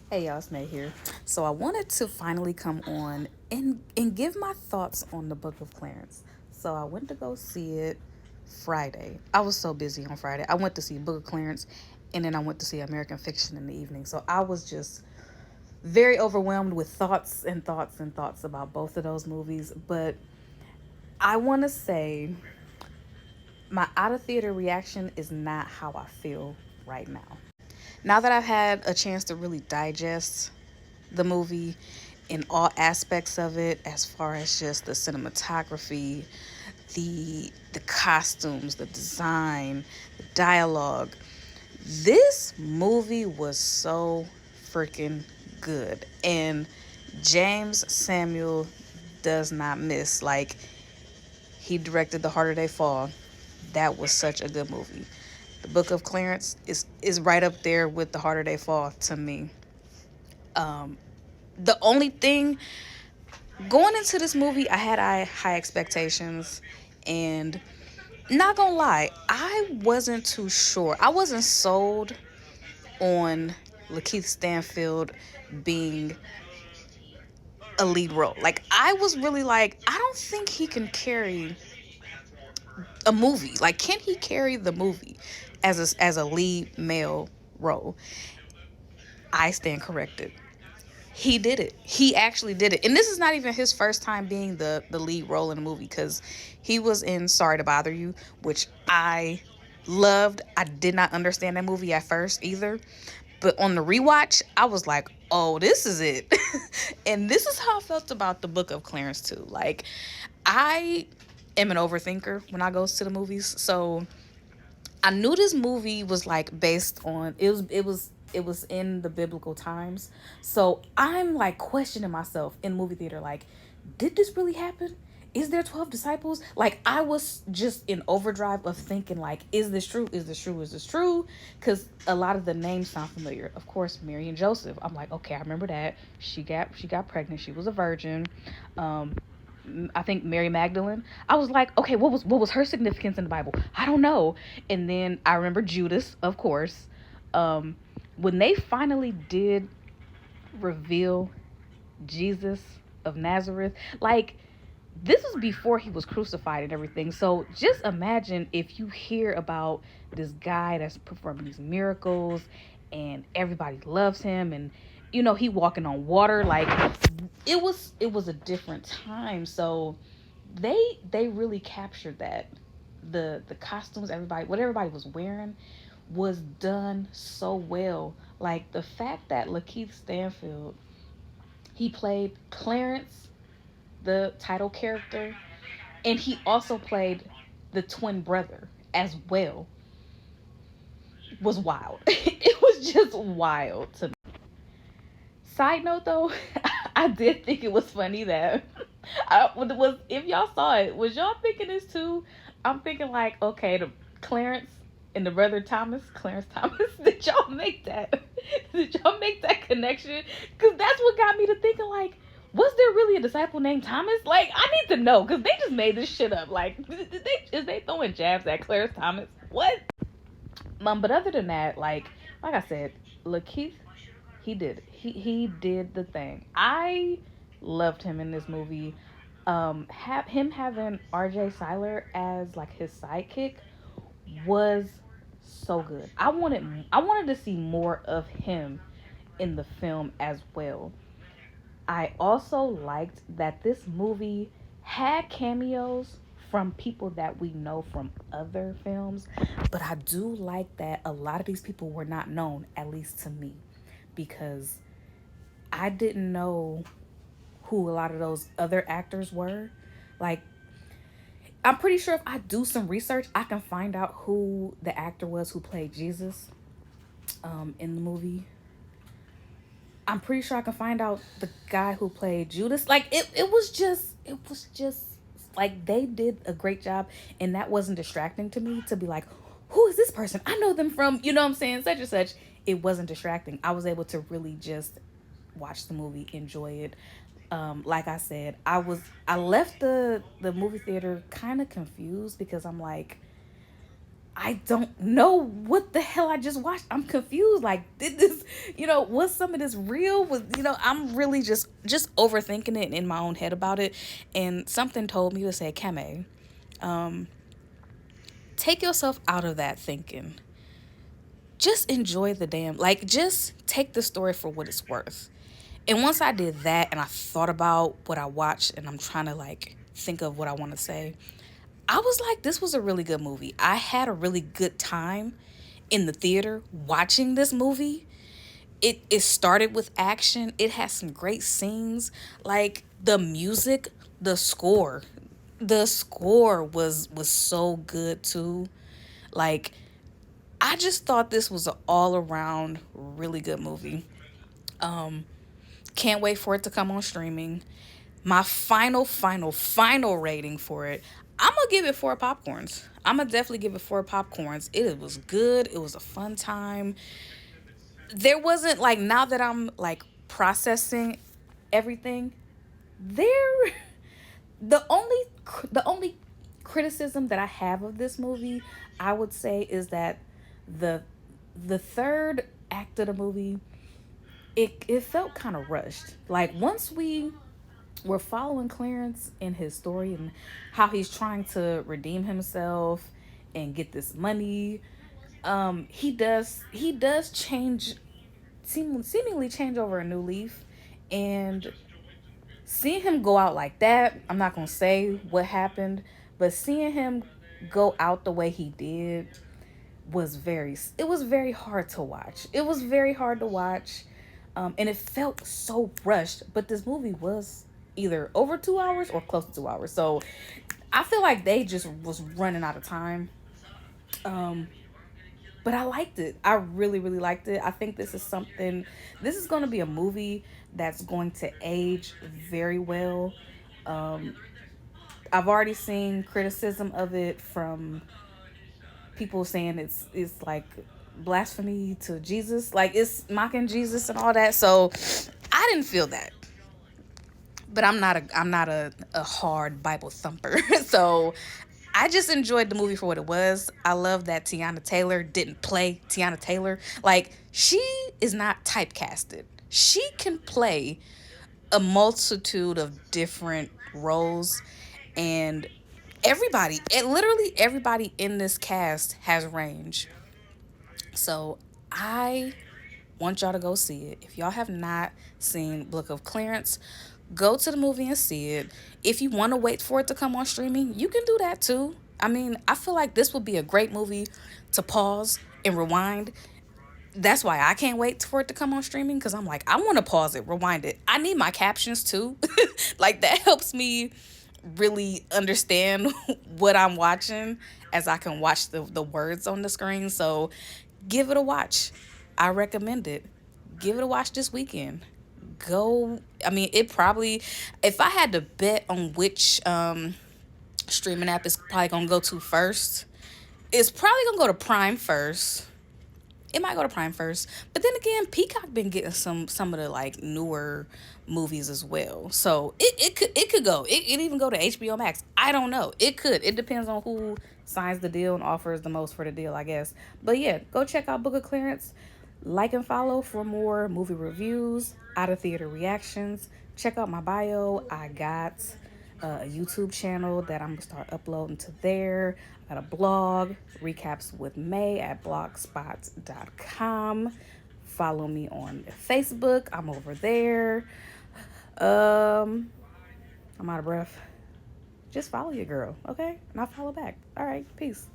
Hey y'all, it's May here. So I wanted to finally come on and give my thoughts on the Book of Clarence. So I went to go see it Friday. I was so busy on Friday. I went to see Book of Clarence and then I went to see American Fiction in the evening. So I was just very overwhelmed with thoughts and thoughts and thoughts about both of those movies. But I want to say my out of theater reaction is not how I feel right now. Now that I've had a chance to really digest the movie in all aspects of it, as far as just the cinematography, the costumes, the design, the dialogue. This movie was so freaking good. And James Samuel does not miss. Like, he directed The Harder They Fall. That was such a good movie. The Book of Clarence is right up there with The Harder They Fall to me. The only thing going into this movie, I had high expectations, and not gonna lie, I wasn't too sure. I wasn't sold on Lakeith Stanfield being a lead role. Like, I was really like, I don't think he can carry a movie. Like, can he carry the movie as a lead male role? I stand corrected. He did it. He actually did it. And this is not even his first time being the lead role in a movie, because he was in Sorry to Bother You, which I loved. I did not understand that movie at first either. But on the rewatch, I was like, oh, this is it. And this is how I felt about the Book of Clarence too. Like, I am an overthinker when I go to the movies. So I knew this movie was like based on it was in the biblical times. So I'm like questioning myself in movie theater, like, did this really happen? Is there 12 disciples? Like, I was just in overdrive of thinking, like, is this true? Is this true? Is this true? Because a lot of the names sound familiar. Of course, Mary and Joseph. I'm like, okay, I remember that. She got pregnant. She was a virgin. Um, I think Mary Magdalene. I was like, okay, what was her significance in the Bible? I don't know. And then I remember Judas, of course. Um, when they finally did reveal Jesus of Nazareth, like, this was before he was crucified and everything. So just imagine if you hear about this guy that's performing these miracles and everybody loves him, and he walking on water. Like, it was a different time. So they really captured that. The costumes, what everybody was wearing was done so well. Like, the fact that Lakeith Stanfield, he played Clarence, the title character, and he also played the twin brother as well, was wild. It was just wild to me. Side note though, I did think it was funny that if y'all saw it, was y'all thinking this too? I'm thinking like, okay, the Clarence and the brother Thomas, Clarence Thomas, did y'all make that? Did y'all make that connection? Because that's what got me to thinking, like, was there really a disciple named Thomas? Like, I need to know, because they just made this shit up. Like, is they throwing jabs at Clarence Thomas? What? But other than that, like I said, Lakeith, he did. He did the thing. I loved him in this movie. Have him having R.J. Seiler as like his sidekick was so good. I wanted to see more of him in the film as well. I also liked that this movie had cameos from people that we know from other films, but I do like that a lot of these people were not known, at least to me, because I didn't know who a lot of those other actors were. Like, I'm pretty sure if I do some research, I can find out who the actor was who played Jesus in the movie. I'm pretty sure I can find out the guy who played Judas. Like, it was just like they did a great job, and that wasn't distracting to me to be like, who is this person? I know them from, you know what I'm saying, such and such. It wasn't distracting. I was able to really just watch the movie, enjoy it. Like I said, I left the movie theater kind of confused, because I'm like, I don't know what the hell I just watched. I'm confused. Like, did this, was some of this real? I'm really just overthinking it in my own head about it. And something told me to say, Keme, take yourself out of that thinking. Just enjoy the damn, like, just take the story for what it's worth. And once I did that and I thought about what I watched and I'm trying to like think of what I want to say, I was like, this was a really good movie. I had a really good time in the theater watching this movie. It started with action. It had some great scenes. Like the music, the score. The score was so good too. Like I just thought this was an all around really good movie. Can't wait for it to come on streaming. My final rating for it, I'm gonna give it 4 popcorns. I'm gonna definitely give it 4 popcorns. It was good. It was a fun time. There wasn't like, now that I'm like processing everything, there the only criticism that I have of this movie, I would say, is that the the third act of the movie, it felt kind of rushed. Like once we're following Clarence in his story and how he's trying to redeem himself and get this money. He does change, seemingly change over a new leaf, and seeing him go out like that, I'm not gonna say what happened, but seeing him go out the way he did it was very hard to watch. It was very hard to watch. And it felt so rushed. But this movie was either over 2 hours or close to 2 hours. So I feel like they just was running out of time. Um, but I liked it. I really, really liked it. I think this is something. This is going to be a movie that's going to age very well. Um, I've already seen criticism of it from people saying it's like blasphemy to Jesus, like it's mocking Jesus and all that. So I didn't feel that, but I'm not a hard Bible thumper. So I just enjoyed the movie for what it was. I love that Tiana Taylor didn't play Tiana Taylor. Like she is not typecasted. She can play a multitude of different roles, and literally everybody in this cast has range. So I want y'all to go see it. If y'all have not seen Book of Clarence, go to the movie and see it. If you want to wait for it to come on streaming, you can do that too. I mean, I feel like this would be a great movie to pause and rewind. That's why I can't wait for it to come on streaming, because I'm like, I want to pause it, rewind it. I need my captions too. Like that helps me really understand what I'm watching, as I can watch the words on the screen. So give it a watch. I recommend it. Give it a watch this weekend. Go. I mean, it probably, if I had to bet on which streaming app is probably gonna go to first, it's probably gonna go to Prime first. It might go to Prime first, but then again, Peacock been getting some of the like newer movies as well. So it could go. It even go to HBO Max. I don't know. It could. It depends on who signs the deal and offers the most for the deal, I guess. But yeah, go check out Book of Clearance. Like and follow for more movie reviews, out of theater reactions. Check out my bio. I got a YouTube channel that I'm gonna start uploading to there. I got a blog, recaps with May at blogspot.com. Follow me on Facebook. I'm over there. Um, I'm out of breath. Just follow your girl, okay? And I'll follow back. All right, peace.